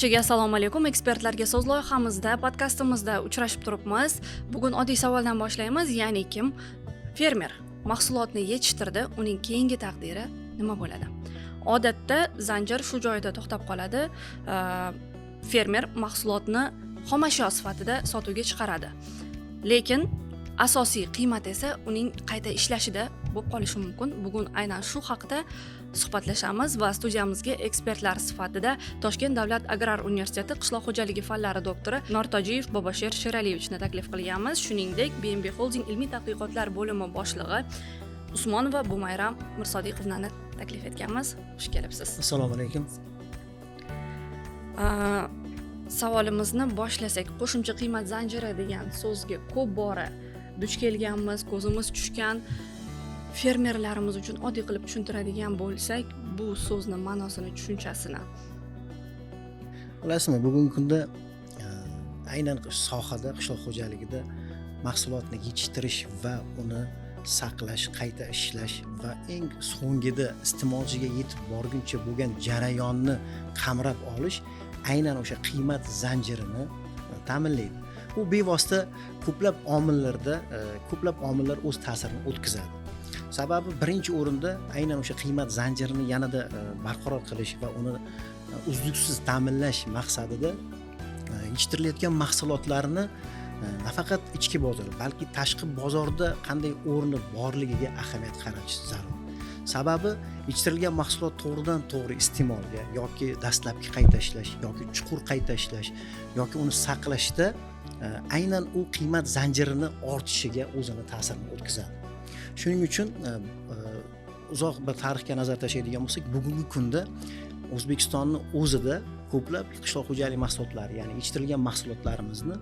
Barchaga assalomu alaykum. Ekspertlarga so'z loyihamizda, podkastimizda uchrashib turibmiz. Bugun oddiy savoldan boshlaymiz, ya'ni kim? Fermer mahsulotni yetishtirdi, uning keyingi taqdiri nima bo'ladi? Odatda zanjir shu joyida to'xtab qoladi. Fermer mahsulotni xomashyo sifatida sotuvga chiqaradi. Lekin asosiy qiymat esa uning qayta ishlashida bo'lib qolishi mumkin. Bugun aynan shu haqida suhbatlashamiz va studiyamizga ekspertlar sifatida Toshkent davlat agrar universiteti qishloq xo'jaligi fanlari doktori Nortojiyev Bobosher Sheraliyevichni taklif qilganmiz. Shuningdek, BNB Holding ilmiy tadqiqotlar bo'limi boshlig'i Usmonova Bumayram Mirsodiqovni taklif etganmiz. Xush kelibsiz. Assalomu alaykum. Savolimizni boshlasak, qo'shimcha qiymat zanjiri degan so'zga ko'p bora duch kelganmiz, ko'zimiz tushgan. Fermerlarimiz uchun oddiy qilib tushuntiradigan bo'lsak, bu so'zni ma'nosini, tushunchasini. Bilasizmi, bugungi kunda aynan sohada, qishloq xo'jaligida mahsulotni yetishtirish va uni saqlash, qayta ishlash va eng so'ngida iste'molchiga yetib borguncha bo'lgan jarayonni qamrab olish aynan o'sha qiymat zanjirini ta'minlaydi. Bu bevosita ko'plab omillar o'z ta'sirini o'tkazadi. Sababi birinchi o'rinda aynan o'sha qiymat zanjirini yanada barqaror qilish va uni uzluksiz ta'minlash maqsadida yetishtirilayotgan mahsulotlarni nafaqat ichki bozor, balki tashqi bozorda qanday o'rni borligiga ahamiyat qaratish zarur. Sababi yetishtirilgan mahsulot to'g'ridan to'g'ri iste'molga yoki dastlabki qayta ishlash yoki chuqur qayta ishlash yoki uni saqlashda aynan u qiymat zanjirini ortishiga o'zini ta'sirini o'tkazadi. Shuning uchun uzoq bir tarixga nazar tashlaydigan bo'lsak, bugungi kunda O'zbekistonning o'zida ko'plab qishloq xo'jaligi mahsulotlari, ya'ni yetishtirilgan mahsulotlarimizni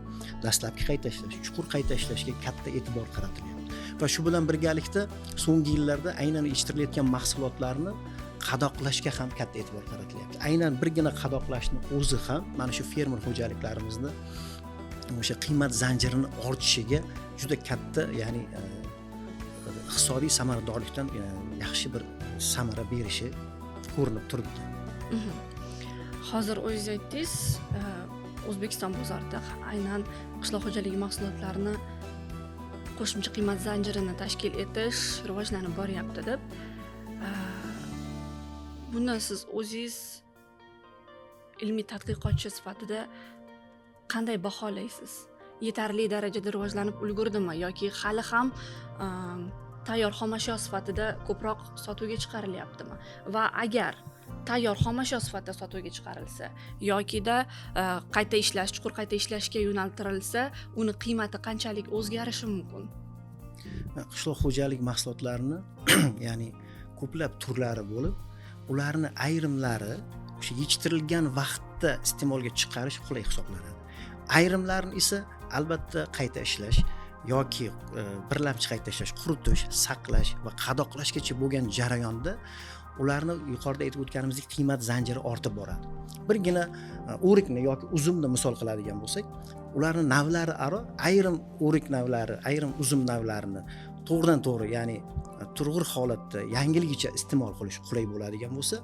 dastlabki qayta ishlash, chuqur qayta ishlashga katta e'tibor qaratilyapti. Va shu bilan birgalikda so'nggi yillarda aynan yetishtirilayotgan mahsulotlarni qadoqlashga ham katta e'tibor qaratilyapti. Aynan birgina qadoqlashni o'zi ham mana shu fermer xo'jaliklarimizni o'sha qiymat zanjirini ortishiga juda katta, ya'ni iqtisodiy samaradorlikdan yaxshi bir samara berishi ko'rinib turibdi. Hozir o'zingiz aytdingiz, O'zbekiston bozorida aynan qishloq xo'jaligi mahsulotlarini qo'shimcha qiymat zanjirini tashkil etish rivojlanib boryapti deb. Buni siz o'zingiz ilmiy tadqiqotchi sifatida qanday baholaysiz? Yetarli darajada rivojlanib ulgurdimi yoki hali ham tayyor xomashyo sifatida ko'proq sotuvga chiqarilyaptimi? Va agar tayyor xomashyo sifatida sotuvga chiqarilsa yokida qayta ishlash, chuqur qayta ishlashga yo'naltirilsa, uni qiymati qanchalik o'zgarishi mumkin? Qishloq xo'jalik mahsulotlarini ya'ni ko'plab turlari bo'lib, ularni ayrimlari o'sha yetishtirilgan vaqtda iste'molga chiqarish qulay hisoblanadi. Ayrimlarini esa albatta qayta ishlash yoki birlamchi qayta ishlash, quritish, saqlash va qadoqlashgacha bo'lgan jarayonda ularni yuqorida aytib o'tganimizdek qiymat zanjiri ortib boradi. Birgina o'rikni yoki uzumni misol qiladigan bo'lsak, ularning navlari aro ayrim o'rik navlari, ayrim uzum navlarini to'g'ridan to'g'ri, ya'ni turg'ur holatda yangiligicha iste'mol qilish qulay bo'ladigan bo'lsa,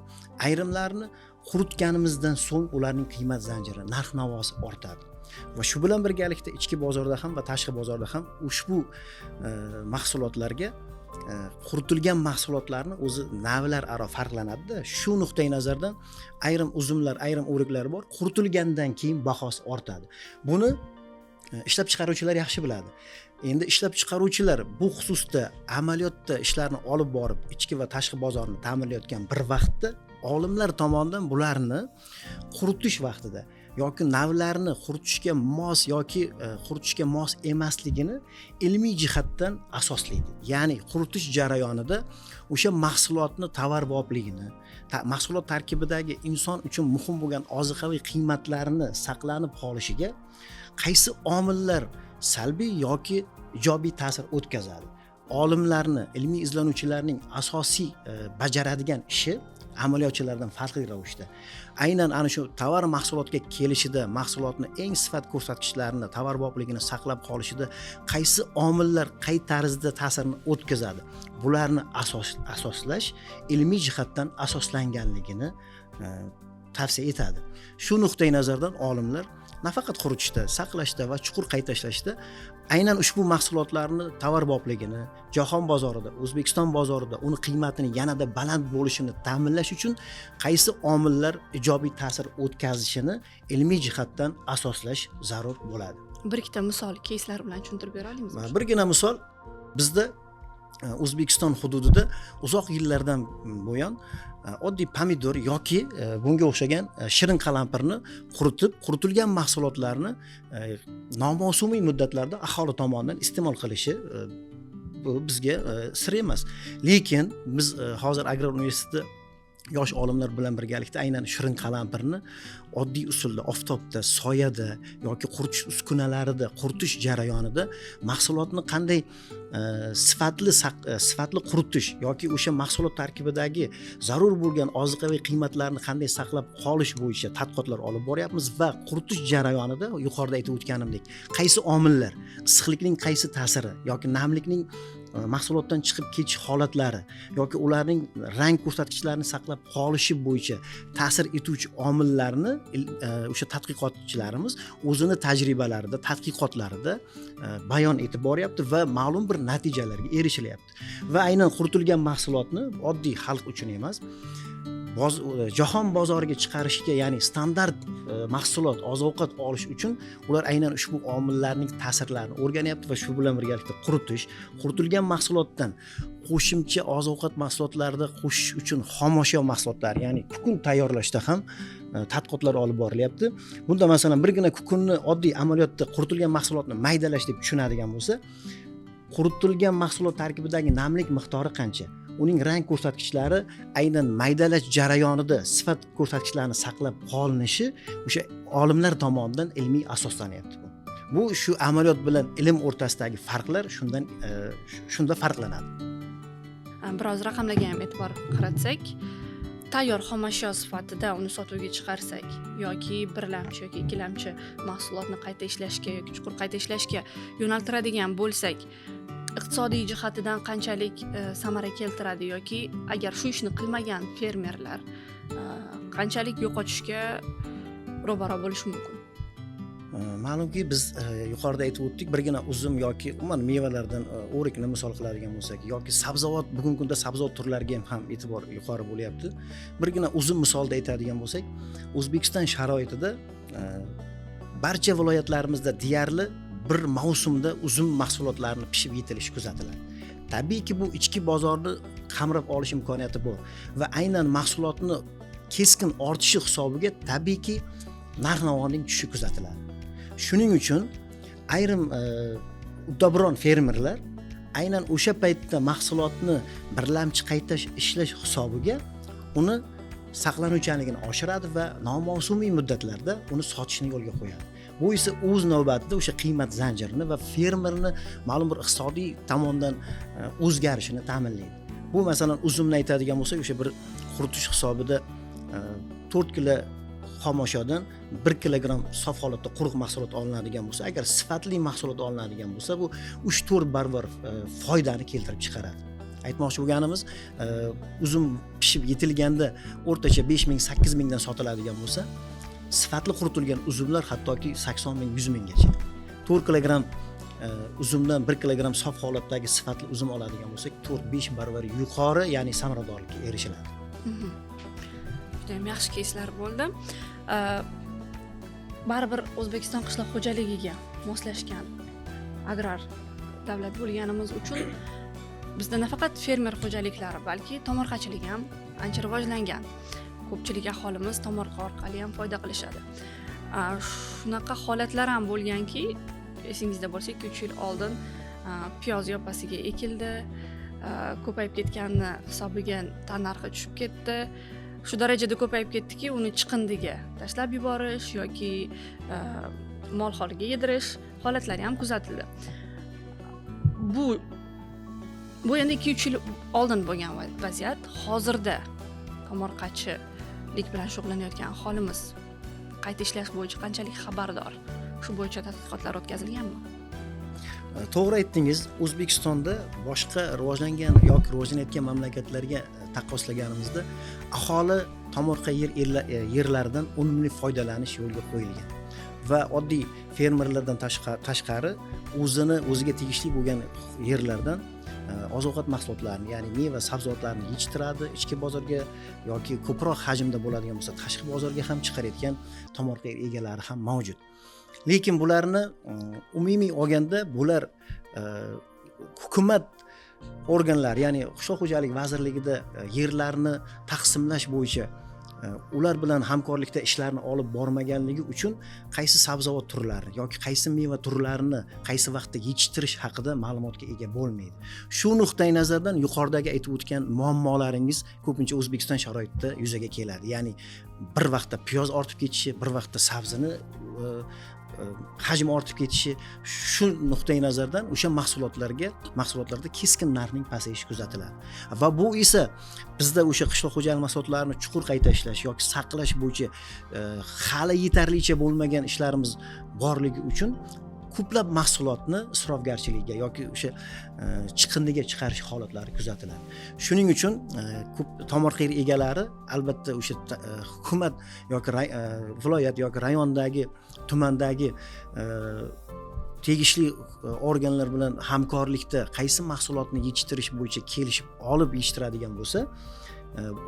ayrimlarini quritganimizdan so'ng ularning qiymat zanjiri, narx-navosi ortadi. Va shu bilan birgalikda ichki bozorda ham va tashqi bozorda ham ushbu mahsulotlarga quritilgan mahsulotlarni o'zi navlar aro farqlanadi-da. Shu nuqtai nazardan ayrim uzumlar, ayrim o'riklar bor, quritilgandan keyin bahosi ortadi. Buni ishlab chiqaruvchilar yaxshi biladi. Endi ishlab chiqaruvchilar bu xususda amaliyotda ishlarni olib borib, ichki va tashqi bozorni ta'minlayotgan bir vaqtda olimlar tomonidan bularni quritish vaqtida yoki navlarni quritishga mos yoki quritishga mos emasligini ilmiy jihatdan asoslaydi. Ya'ni quritish jarayonida o'sha mahsulotni tovarboobligini, mahsulot tarkibidagi inson uchun muhim bo'lgan oziqaviy qiymatlarini saqlanib qolishiga qaysi omillar salbiy yoki ijobiy ta'sir o'tkazadi. Olimlarni, ilmiy izlanuvchilarning asosiy bajaradigan ishi amaliyotchilardan farqli ravishda aynan ana shu tovar mahsulotga kelishida, mahsulotni eng sifat ko'rsatkichlarini, tovarboobligini saqlab qolishida qaysi omillar qay tarzda ta'sirini o'tkazadi, bularni asoslash ilmiy jihatdan asoslanganligini tavsiya etadi. Shu nuqtai nazardan olimlar nafaqat quritishda, saqlashda va chuqur qayta ishlashda aynan ushbu mahsulotlarni tovarboopligini jahon bozorida, O'zbekiston bozorida uni qiymatini yanada baland bo'lishini ta'minlash uchun qaysi omillar ijobiy ta'sir o'tkazishini ilmiy jihatdan asoslash zarur bo'ladi. Bir ikkita misol keyslar bilan tushuntirib bera olamizmi? Birgina misol, bizda O'zbekiston hududida uzoq yillardan buyon oddiy pomidor yoki bunga o'xshagan shirin qalampirni quritilgan mahsulotlarni nomavsumiy muddatlarda aholi tomonidan iste'mol qilishi bu bizga sir emas. Lekin biz hozir Agrar universitetida yosh olimlar bilan birgalikda aynan shirin qalampirni oddiy usulda, oftobda, soyada yoki quritish uskunalarida, quritish jarayonida mahsulotni qanday sifatli quritish yoki o'sha mahsulot tarkibidagi zarur bo'lgan ozuqaviy qiymatlarni qanday saqlab qolish bo'yicha tadqiqotlar olib boryapmiz va quritish jarayonida yuqorida aytib o'tganimdek qaysi omillar, issiqlikning qaysi ta'siri yoki namlikning mahsulotdan chiqib ketish holatlari yoki ularning rang ko'rsatkichlarini saqlab qolishi bo'yicha ta'sir etuvchi omillarni o'sha tadqiqotchilarimiz o'zini tajribalarida, tadqiqotlarida bayon etib boryapti va ma'lum bir natijalarga erishilyapti. Va aynan quritilgan mahsulotni oddiy xalq uchun emas, jahon bozoriga chiqarishga, ya'ni standart mahsulot, oziq-ovqat olish uchun ular aynan ushbu omillarning ta'sirlarini o'rganyapti va shu bilan birgalikda quritilgan mahsulotdan qo'shimcha oziq-ovqat mahsulotlarida qo'shish uchun xomashyo mahsulotlar, ya'ni kukun tayyorlashda ham tadqiqotlar olib borilyapti. Bunda masalan birgina kukunni oddiy amaliyotda quritilgan mahsulotni maydalash deb tushunadigan bo'lsa, quritilgan mahsulot tarkibidagi namlik miqdori qancha, uning rang ko'rsatkichlari aynan maydalash jarayonida sifat ko'rsatkichlarini saqlab qolinishi o'sha olimlar tomonidan ilmiy asoslanyapti. Bu shu amaliyot bilan ilm o'rtasidagi farqlar shunda farqlanadi. Biroz raqamlarga ham e'tibor qaratsak, tayyor xomashyo sifatida uni sotuvga chiqarsak yoki birlamchi yoki ikkilamchi mahsulotni qayta ishlashga yoki chuqur qayta ishlashga yo'naltiradigan bo'lsak, iqtisodiy jihatidan qanchalik samara keltiradi yoki agar shu ishni qilmagan fermerlar qanchalik yo'qotishga ro'baro bo'lishi mumkin? Ma'lumki biz yuqorida aytib o'tdik, birgina uzum yoki umuman mevalardan o'rikni misol qiladigan bo'lsak yoki sabzavot, bugungi kunda sabzavot turlariga ham e'tibor yuqori bo'lyapti. Birgina uzum misolida aytadigan bo'lsak, O'zbekiston sharoitida barcha viloyatlarimizda deyarli bir mavsumda uzum mahsulotlarini pishib yetilishi kuzatiladi. Tabiiyki bu ichki bozorni qamrab olish imkoniyati bor va aynan mahsulotni keskin ortishi hisobiga tabiiyki narx-navoning tushishi kuzatiladi. Shuning uchun ayrim uddaburon fermerlar aynan o'sha paytda mahsulotni birlamchi qayta ishlash hisobiga uni saqlanuvchanligini oshiradi va nomavsumiy muddatlarda uni sotishni yo'lga qo'yadi. Bu esa o'z navbatida o'sha qiymat zanjirini va fermerni ma'lum bir iqtisodiy tomondan o'zgarishini ta'minlaydi. Bu masalan uzumni aytadigan bo'lsak, o'sha bir quritish hisobida 4 kilo xomashyodan 1 kilogramm sof holatda quruq mahsulot olinadigan bo'lsa, agar sifatli mahsulot olinadigan bo'lsa, bu 3-4 barobar foydani keltirib chiqaradi. Aytmoqchi bo'lganimiz, uzum pishib yetilganda o'rtacha 5 ming, 8 mingdan sotiladigan bo'lsa, sifatli quritilgan uzumlar hattoki 80 ming, 100 minggacha. 4 kilogramm uzumdan 1 kilogramm sof holatdagi sifatli uzum oladigan bo'lsak, 4-5 barobar yuqori, ya'ni samaradorlikka erishiladi. Juda ham yaxshi keyslar bo'ldi. Baribir O'zbekiston qishloq xo'jaligiga moslashgan agrar davlat bo'lganimiz uchun bizda nafaqat fermer xo'jaliklari, balki tomorqachilik ham ancha rivojlangan. Ko'pchilik aholimiz tomorqa orqali ham foyda qilishadi. Shunaqa holatlar ham bo'lganki, esingizda bo'lsa 2-3 yil oldin piyoz yoppasiga ekildi, ko'payib ketganini hisobiga tannarxi tushib ketdi. Shu darajada ko'payib ketdiki, uni chiqindiga tashlab yuborish yoki mol holiga yedirish holatlari ham kuzatildi. Bu endi 2-3 yil oldin bo'lgan vaziyat. Hozirda tomorqachilik bilan shug'ullanayotgan aholimiz qayta ishlash bo'yicha qanchalik xabardor? Shu bo'yicha tadqiqotlar o'tkazilganmi? To'g'ri aytdingiz. O'zbekistonda boshqa rivojlangan yoki rivojlanayotgan mamlakatlarga taqqoslaganimizda aholi tomorqa yerlaridan unumli foydalanish yo'lga qo'yilgan va oddiy fermerlardan tashqari o'ziga tegishli bo'lgan yerlardan oziq-ovqat mahsulotlarini, ya'ni meva sabzavotlarni yetishtiradi, ichki bozorga yoki ko'proq hajmda bo'ladigan bo'lsa tashqi bozorga ham chiqarayotgan tomorqa egalari ham mavjud. Lekin bularni umumiy olganda bular hukumat organlari, ya'ni qishloq xo'jalik vazirligida yerlarni taqsimlash bo'yicha ular bilan hamkorlikda ishlarni olib bormaganligi uchun qaysi sabzavot turlari yoki qaysi meva turlarini qaysi vaqtda yetishtirish haqida ma'lumotga ega bo'lmaydi. Shu nuqtai nazardan yuqoridagi aytib o'tgan muammolaringiz ko'pincha O'zbekiston sharoitida yuzaga keladi. Ya'ni bir vaqtda piyoz ortib ketishi, bir vaqtda sabzini hajmi ortib ketishi, shu nuqtai nazardan o'sha mahsulotlarda keskin narxning pasayishi kuzatiladi. Va bu esa bizda o'sha qishloq xo'jalik mahsulotlarini chuqur qayta ishlash yoki saqlash bo'yicha hali yetarlicha bo'lmagan ishlarimiz borligi uchun ko'plab mahsulotni isrofgarchilikka yoki o'sha chiqindiga chiqarish holatlari kuzatiladi. Shuning uchun ko'p tomorqa egalari albatta o'sha hukumat yoki viloyat yoki rayondagi, tumandagi tegishli organlar bilan hamkorlikda qaysi mahsulotni yetishtirish bo'yicha kelishib olib yetishtiradigan bo'lsa,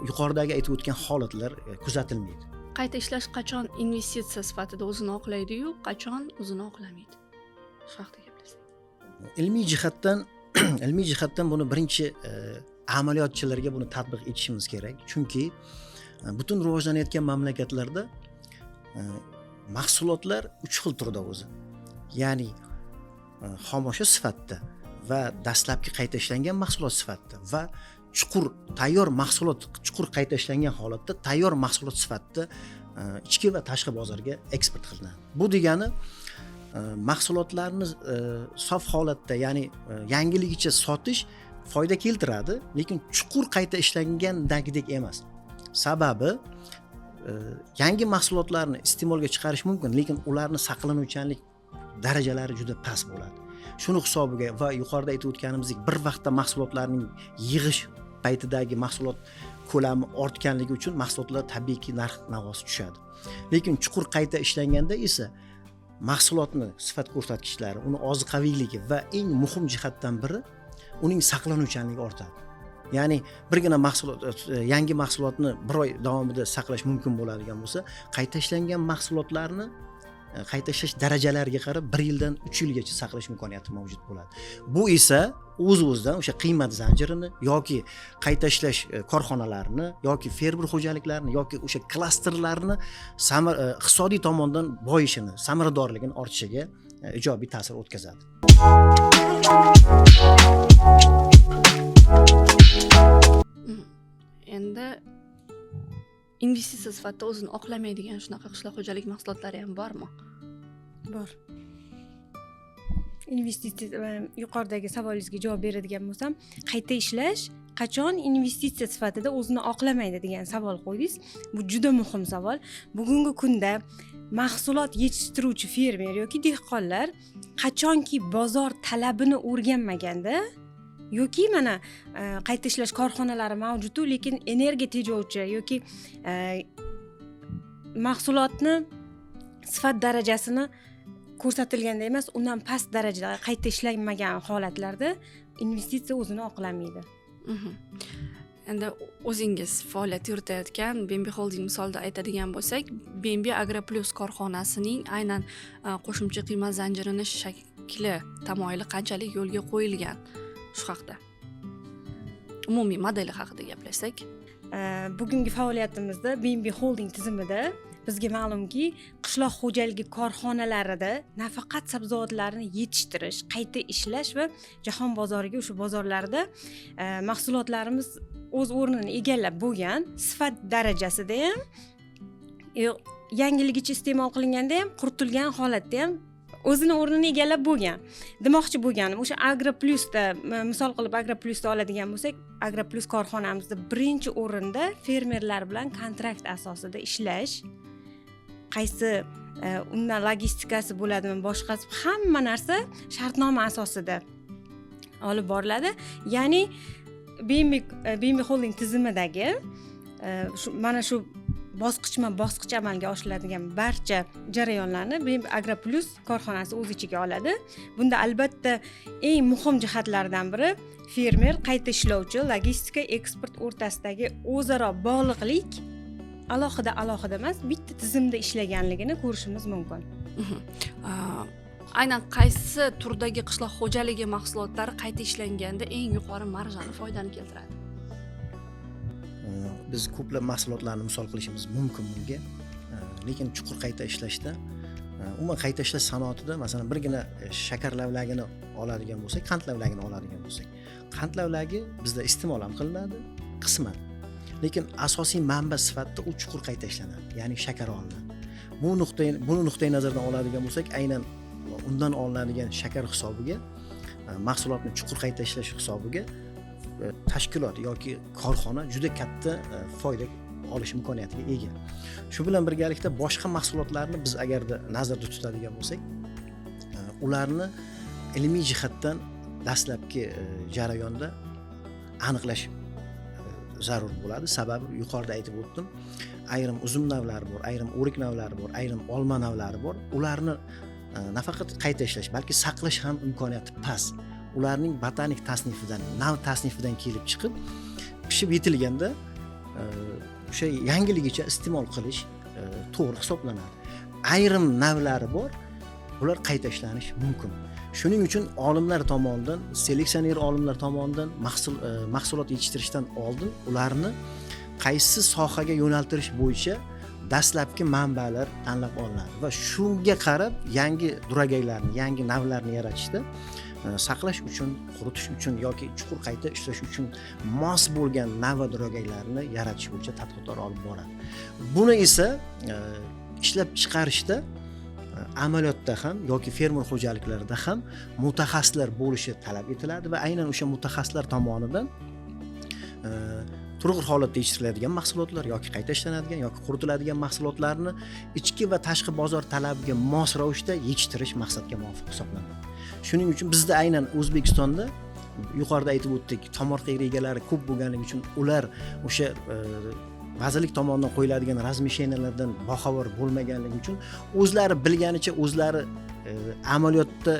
yuqoridagi aytib o'tgan holatlar kuzatilmaydi. Qayta ishlash qachon investitsiya sifatida o'zini oqlaydi-yu, qachon o'zini oqlamaydi? Shu haqida gaplashsak. Ilmiy jihatdan buni birinchi amaliyotchilarga buni tatbiq etishimiz kerak. Chunki butun rivojlanayotgan mamlakatlarda mahsulotlar 3 xil turda o'zi. Ya'ni xomashyo sifatida va dastlabki qayta ishlangan mahsulot sifatida va chuqur qayta ishlangan holatda tayyor mahsulot sifatida ichki va tashqi bozorga eksport qilinadi. Bu degani mahsulotlarni sof holatda, ya'ni yangiligicha sotish foyda keltiradi, lekin chuqur qayta ishlangandagidek emas. Sababi yangi mahsulotlarni iste'molga chiqarish mumkin, lekin ularni saqlanuvchanlik darajalari juda past bo'ladi. Shuni hisobiga va yuqorida aytib o'tganimizdek, bir vaqtda mahsulotlarning yig'ish paytidagi mahsulot ko'lami ortganligi uchun mahsulotlar tabiiyki narx-navosi tushadi. Lekin chuqur qayta ishlanganda esa mahsulotni sifat ko'rsatkichlari, uni oziqaviyligi va eng muhim jihatdan biri uning saqlanuvchanligi ortadi. Ya'ni birgina yangi mahsulotni bir oy davomida saqlash mumkin bo'ladigan bo'lsa, qayta ishlangan mahsulotlarni qayta ishlash darajalariga qarab 1 yildan 3 yilgacha saqlash imkoniyati mavjud bo'ladi. Bu esa o'z-o'zidan o'sha qiymat zanjirini yoki qayta ishlash korxonalarini yoki fermer xo'jaliklarini yoki o'sha klasterlarni iqtisodiy tomondan boyishini, samaradorligini ortishiga ijobiy ta'sir o'tkazadi. Endi investitsiya sifatida o'zini oqlamaydigan shunaqa qishloq xo'jalik mahsulotlari ham bormi? Bor. Investitsiya, yuqoridagi savolingizga javob beradigan bo'lsam, qayta ishlash qachon investitsiya sifatida o'zini oqlamaydi degan savol qo'ydingiz. Bu juda muhim savol. Bugungi kunda mahsulot yetishtiruvchi fermer yoki dehqonlar qachonki bozor talabini o'rganmaganda yoki mana qayta ishlash korxonalari mavjud-ku, lekin energiya tejovchi yoki mahsulotni sifat darajasini ko'rsatilganda emas, undan past darajada qayta ishlanmagan holatlarda investitsiya o'zini oqlamaydi. Endi o'zingiz faoliyat yuritayotgan Bembi Holding misolida aytadigan bo'lsak, Bembi Agroplus korxonasining aynan qo'shimcha qiymat zanjirini shakli, tamoyili qanchalik yo'lga qo'yilgan? Shu haqida. Umumiy modeli haqida gaplashsak, bugungi faoliyatimizda Bembi Holding tizimida bizga ma'lumki, qishloq xo'jaligi korxonalarida nafaqat sabzavotlarni yetishtirish, qayta ishlash va jahon bozoriga, o'sha bozorlarda mahsulotlarimiz o'z o'rnini egallab bo'lgan, sifat darajasida ham, yangiligicha iste'mol qilinganda ham, quritilgan holatda ham o'zini o'rnini egallab bo'lgan. Demoqchi bo'lganim, o'sha Agroplusda, misol qilib Agroplusda oladigan bo'lsak, Agroplus korxonamizda birinchi o'rinda fermerlar bilan kontrakt asosida ishlash, qaysi undan logistikasi bo'ladimi, boshqasi hamma narsa shartnoma asosida olib boriladi. Ya'ni Bembi Holding tizimidagi mana shu bosqichma bosqich amalga oshiriladigan barcha jarayonlarni BNB Agro Plus korxonasi o'z ichiga oladi. Bunda albatta eng muhim jihatlardan biri fermer, qayta ishlovchi, logistika, eksport o'rtasidagi o'zaro bog'liqlik alohida emas, bitta tizimda ishlaganligini ko'rishimiz mumkin. Aynan qaysi turdagi qishloq xo'jaligi mahsulotlari qayta ishlanganda eng yuqori marjani foydani keltiradi? Biz ko'plab mahsulotlarni misol qilishimiz mumkin bunga. Lekin chuqur qayta ishlashda, umuman qayta ishlash sanoatida masalan birgina shakar lavlagini oladigan bo'lsak, qand lavlagini oladigan bo'lsak, qand lavlagi bizda iste'mol ham qilinadi, qisman. Lekin asosiy manba sifatida u chuqur qayta ishlanadi, ya'ni shakar olinadi. Buni nuqtai nazardan oladigan bo'lsak, aynan undan olinadigan shakar hisobiga, mahsulotni chuqur qayta ishlash hisobiga tashkilot yoki korxona juda katta foyda olish imkoniyatiga ega. Shu bilan birgalikda boshqa mahsulotlarni biz agarda nazarda tutadigan bo'lsak, ularni ilmiy jihatdan dastlabki jarayonda aniqlash zarur bo'ladi. Sababi yuqorida aytib o'tdim, ayrim uzum navlari bor, ayrim o'rik navlari bor, ayrim olma navlari bor. Ularni nafaqat qayta ishlash, balki saqlash ham imkoniyati past. Ularning botanik tasnifidan, nav tasnifidan kelib chiqib, pishib yetilganda o'sha yangiligicha iste'mol qilish to'g'ri hisoblanadi. Ayrim navlari bor, ular qayta ishlanish mumkin. Shuning uchun olimlar tomonidan, seleksioner olimlar tomonidan mahsulot yetishtirishdan oldin ularni qaysi sohaga yo'naltirish bo'yicha dastlabki manbalar tanlab olinadi va shunga qarab yangi duragaylarni, yangi navlarni yaratishda saqlash uchun, quritish uchun yoki chuqur qayta ishlash uchun mos bo'lgan nav duragaylarni yaratish bo'yicha tadqiqotlar olib boradi. Buni esa ishlab chiqarishda amaliyotda ham yoki fermer xo'jaliklarida ham mutaxassislar bo'lishi talab etiladi va aynan o'sha mutaxassislar tomonidan turg'ur holatda yetishtiriladigan mahsulotlar yoki qayta ishlanadigan yoki quritiladigan mahsulotlarni ichki va tashqi bozor talabiga mos ravishda yetishtirish maqsadga muvofiq hisoblanadi. Shuning uchun bizda aynan O'zbekistonda yuqorida aytib o'tdik, tomorqa egalari ko'p bo'lganligi uchun ular o'sha vazirlik tomonidan qo'yiladigan razmisheniyalardan boxabar bo'lmaganligi uchun o'zlari bilganicha o'zlari amaliyotda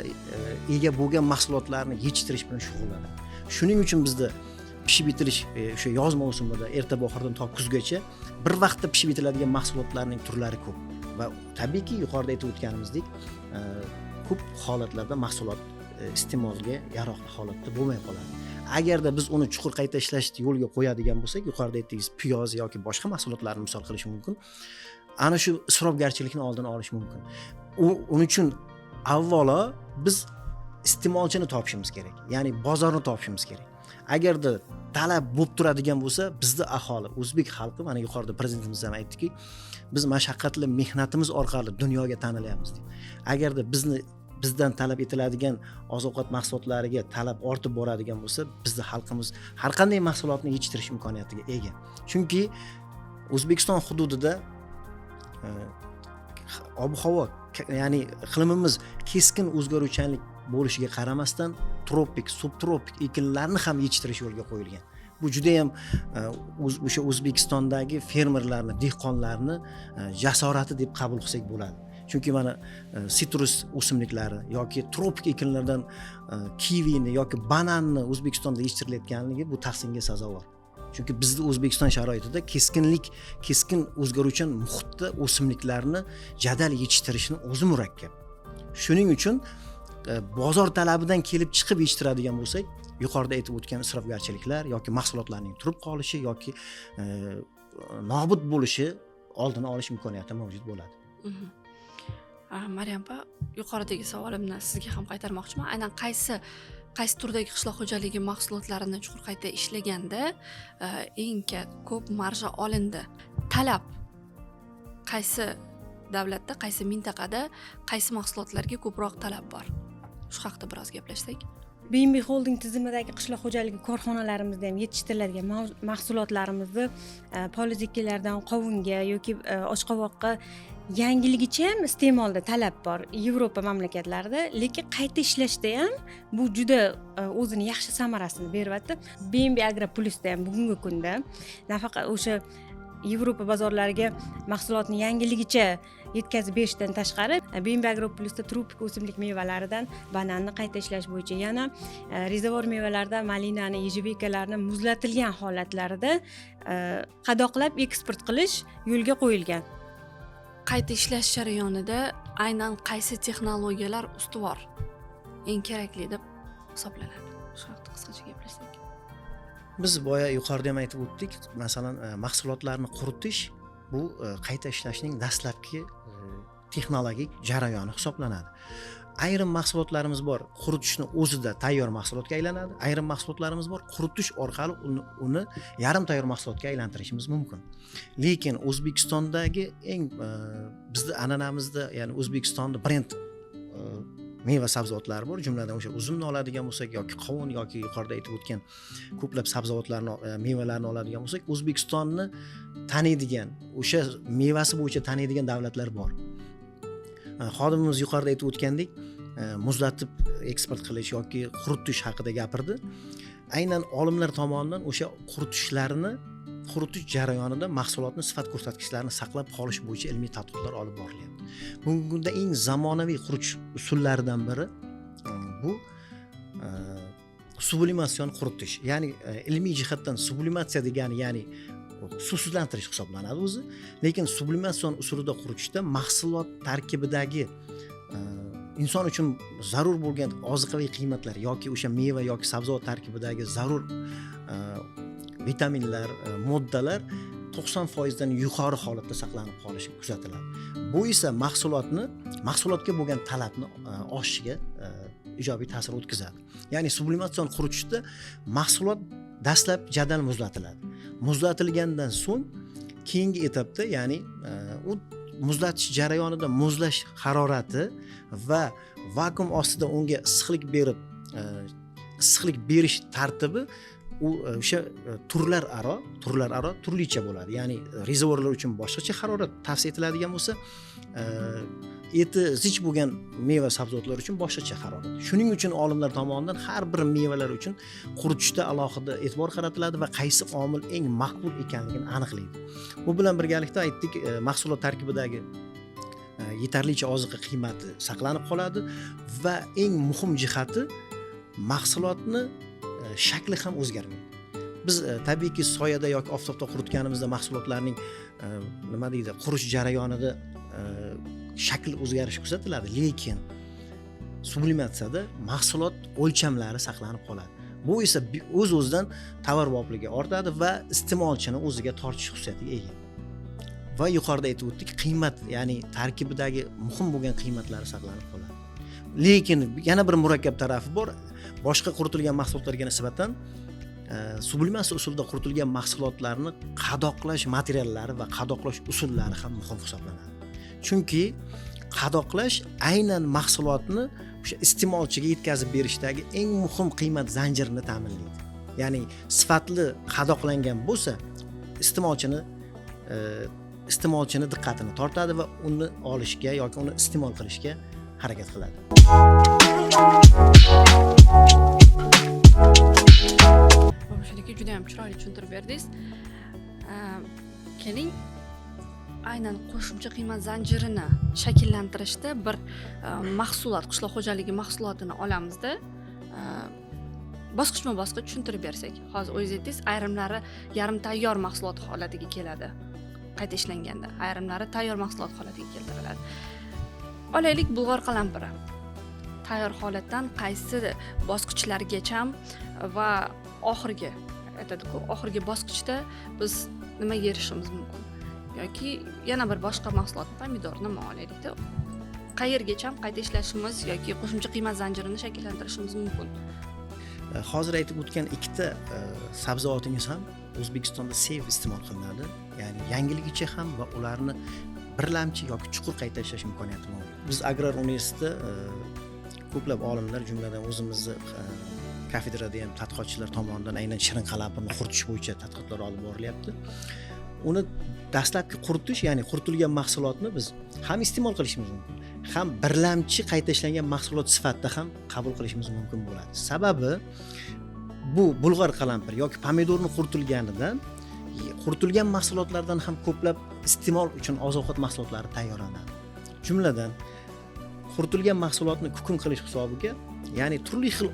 ega bo'lgan mahsulotlarni yetishtirish bilan shug'ullanadi. Shuning uchun bizda pishib yetilish o'sha yoz mavsumida erta bahordan to kuzgacha bir vaqtda pishib yetiladigan mahsulotlarning turlari ko'p va tabiiyki yuqorida aytib o'tganimizdek ko'p holatlarda mahsulot iste'molga yaroqli holatda bo'lmay qoladi. Agarda biz uni chuqur qayta ishlashni yo'lga qo'yadigan bo'lsak, yuqorida aytdingiz, piyoz yoki boshqa mahsulotlarni misol qilish mumkin. Ana shu isrofgarchilikni oldini olish mumkin. Uning uchun avvalo biz iste'molchini topishimiz kerak, ya'ni bozorni topishimiz kerak. Agarda talab bo'lib turadigan bo'lsa, bizda aholi, o'zbek xalqi, mana yuqorida prezidentimiz ham aytdiki, biz mashaqqatli mehnatimiz orqali dunyoga tanilyapmiz deb. Agarda bizdan talab etiladigan oziq-ovqat mahsulotlariga talab ortib boradigan bo'lsa, bizda xalqimiz har qanday mahsulotni yetishtirish imkoniyatiga ega. Chunki O'zbekiston hududida ob-havo, ya'ni iqlimimiz keskin o'zgaruvchanlik bo'lishiga qaramasdan tropik, subtropik ekinlarni ham yetishtirish yo'lga qo'yilgan. Bu juda ham o'sha O'zbekistondagi fermerlarni, dehqonlarni jasorati deb qabul qilsak bo'ladi. Chunki mana sitrus o'simliklari yoki tropik ekinlardan kivini yoki bananni O'zbekistonda yetishtirilayotganligi bu tahsinga sazovor. Chunki bizning O'zbekiston sharoitida keskin o'zgaruvchan muhitda o'simliklarni jadal yetishtirishni o'zi murakkab. Shuning uchun bozor talabidan kelib chiqib yetishtiradigan bo'lsak, yuqorida aytib o'tgan isrofgarchiliklar yoki mahsulotlarning turib qolishi yoki nobud bo'lishi oldini olish imkoniyati mavjud bo'ladi. Maryam opa, yuqoridagi savolimni sizga ham qaytarmoqchiman. Aynan qaysi turdagi qishloq xo'jaligi mahsulotlarini chuqur qayta ishlaganda eng ko'p marja olindi? Talab qaysi davlatda, qaysi mintaqada, qaysi mahsulotlarga ko'proq talab bor? Shu haqida biroz gaplashsak. BNB Holding tizimidagi qishloq xo'jaligi korxonalarimizda ham yetishtiriladigan mahsulotlarimizni poliz ekinlardan qovunga yoki oshqovoqqa yangiligicha ham iste'molda talab bor Yevropa mamlakatlarida, lekin qayta ishlashda ham bu juda o'zini yaxshi samarasini beryapti. BNB Agro Plusda ham bugungi kunda nafaqat o'sha Yevropa bozorlariga mahsulotni yangiligicha yetkazib berishdan tashqari Beam Agro Plusda tropik o'simlik mevalaridan bananni qayta ishlash bo'yicha yana rezervuar mevalardan malinani, ejevikalarni muzlatilgan holatlarida qadoqlab eksport qilish yo'lga qo'yilgan. Qayta ishlash jarayonida aynan qaysi texnologiyalar ustuvor, eng kerakli deb hisoblanadi? Shu haqida qisqacha gaplashsak. Biz boya yuqorida ham aytib o'tdik, masalan, mahsulotlarni quritish bu qayta ishlashning dastlabki texnologik jarayoni hisoblanadi. Ayrim mahsulotlarimiz bor, quritishni o'zida tayyor mahsulotga aylanadi. Ayrim mahsulotlarimiz bor, quritish orqali uni yarim tayyor mahsulotga aylantirishimiz mumkin. Lekin O'zbekistondagi eng bizning an'anamizda, ya'ni O'zbekistonning brend meva sabzavotlari bor, jumladan o'sha uzumni oladigan bo'lsak yoki qovun yoki yuqorida aytib o'tgan ko'plab sabzavotlarni, mevalarni oladigan bo'lsak, O'zbekistonni taniydigan, o'sha mevasi bo'yicha taniydigan davlatlar bor. Xodimimiz yuqorida aytib o'tgandek, muzlatib eksport qilish yoki quritish haqida gapirdi. Aynan olimlar tomonidan o'sha quritish jarayonida mahsulotning sifat ko'rsatkichlarini saqlab qolish bo'yicha ilmiy tadqiqotlar olib borilyapti. Bugungi kunda eng zamonaviy quritish usullaridan biri bu sublimatsion quritish. Ya'ni ilmiy jihatdan sublimatsiya degani, ya'ni suvsizlantirish hisoblanadi o'zi. Lekin sublimatsion usulida quritishda mahsulot tarkibidagi inson uchun zarur bo'lgan oziqaviy qiymatlar yoki o'sha meva yoki sabzavot tarkibidagi zarur vitaminlar, moddalar 90% dan yuqori holatda saqlanib qolishi kuzatiladi. Bu esa mahsulotga bo'lgan talabni oshishiga ijobiy ta'sir o'tkazadi. Ya'ni sublimatsion quritishda mahsulot dastlab jadal muzlatiladi. Muzlatilgandan so'ng keyingi etapda, ya'ni u muzlatish jarayonida muzlash harorati va vakuum ostida unga issiqlik berish tartibi o'sha turlar aro turlicha bo'ladi. Ya'ni rezervuarlar uchun boshqacha harorat tavsiya etiladigan bo'lsa, eti zich bo'lgan meva sabzavotlar uchun boshqacha harorat. Shuning uchun olimlar tomonidan har bir mevalar uchun quritishda alohida e'tibor qaratiladi va qaysi omil eng maqbul ekanligini aniqlaydi. Bu bilan birgalikda aytdik, mahsulot tarkibidagi yetarlicha oziqa qiymati saqlanib qoladi va eng muhim jihati mahsulotni shakli ham o'zgarmaydi. Biz tabiiyki soyada yoki oftobda quritganimizda mahsulotlarning qurish jarayonida shakl o'zgarishi kuzatiladi, lekin sublimatsiyada mahsulot o'lchamlari saqlanib qoladi. Bu esa o'z-o'zidan tovarbopligi ortadi va iste'molchini o'ziga tortish xususiyatiga ega. Va yuqorida aytib o'tdik, qiymat, ya'ni tarkibidagi muhim bo'lgan qiymatlari saqlanib qoladi. Lekin yana bir murakkab tarafi bor. Boshqa quritilgan mahsulotlarga nisbatan sublimatsiya usulida quritilgan mahsulotlarni qadoqlash materiallari va qadoqlash usullari ham muhim hisoblanadi. Chunki qadoqlash aynan mahsulotni o'sha iste'molchiga yetkazib berishdagi eng muhim qiymat zanjirini ta'minlaydi. Ya'ni sifatli qadoqlangan bo'lsa, iste'molchini diqqatini tortadi va uni olishga yoki uni iste'mol qilishga harakat qiladi. Shuniki juda ham chiroyli tushuntirib berdingiz. Keling, aynan qo'shimcha qiymat zanjirini shakllantirishda bir mahsulot, qishloq xo'jaligi mahsulotini olamizda bosqichma-bosqich tushuntirib bersak. Hozir o'zingiz aytdingiz, ayrimlari yarim tayyor mahsulot holatiga keladi qayta ishlanganda, ayrimlari tayyor mahsulot holatiga keltiriladi. Olaylik bulg'or qalampiri. Tayyor holatdan qaysi bosqichlargacha va oxirgi bosqichda biz nimaga erishishimiz mumkin? Yoki yana bir boshqa mahsulot, pomidorni olaylik-da. Qayergacha qayta ishlashimiz yoki qo'shimcha qiymat zanjirini shakllantirishimiz mumkin? Hozir aytib o'tgan ikkita sabzavotingiz ham O'zbekistonda sev iste'mol qilinadi. Ya'ni yangiligicha ham va ularni birlamchi yoki chuqur qayta ishlash imkoniyati mavjud. Biz Agrar universitetida ko'plab olimlar, jumladan o'zimizni kafedrada ham tadqiqotchilar tomonidan aynan shirin qalampirni quritish bo'yicha tadqiqotlar olib borilyapti. Uni dastlabki quritish, ya'ni quritilgan mahsulotni biz ham iste'mol qilishimiz mumkin, ham birlamchi qayta ishlangan mahsulot sifatida ham qabul qilishimiz mumkin bo'ladi. Sababi bu bulg'or qalampir yoki pomidorni quritilganidan quritilgan mahsulotlardan ham ko'plab iste'mol uchun oziq-ovqat mahsulotlari tayyorlanadi. Jumladan quritilgan mahsulotni kukun qilish hisobiga, ya'ni turli xil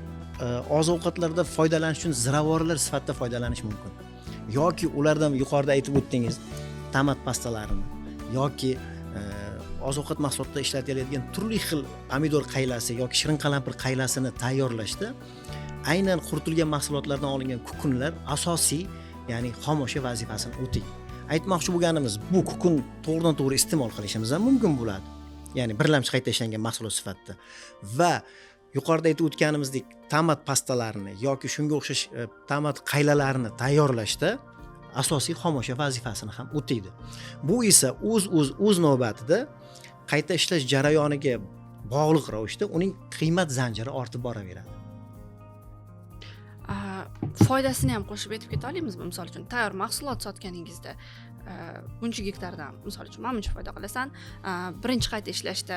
oziq-ovqatlarda foydalanish uchun ziravorlar sifatida foydalanish mumkin. Yoki ulardan yuqorida aytib o'tdingiz, tomat pastalarini yoki oziq-ovqat mahsulotida ishlatiladigan turli xil pomidor qaylasi yoki shirin qalampir qaylasini tayyorlashda aynan quritilgan mahsulotlardan olingan kukunlar asosiy, ya'ni xomashyo vazifasini o'taydi. Aytmoqchi bo'lganimiz, bu kukun to'g'ridan-to'g'ri iste'mol qilishimiz ham mumkin bo'ladi. Ya'ni birlamchi qayta ishlangan mahsulot sifatida va yuqorida aytib o'tganimizdek tomat pastalarini yoki shunga o'xshash tomat qaylalarini tayyorlashda asosiy xomashyo vazifasini ham o'taydi. Bu esa o'z navbatida qayta ishlash jarayoniga bog'liq ravishda uning qiymat zanjiri ortib boraveradi. Foydasini ham qo'shib aytib keta olamizmi? Misol uchun tayyor mahsulot sotganingizda buncha gektardan misol uchun mana buncha foyda qilasan, birinchi qayta ishlashda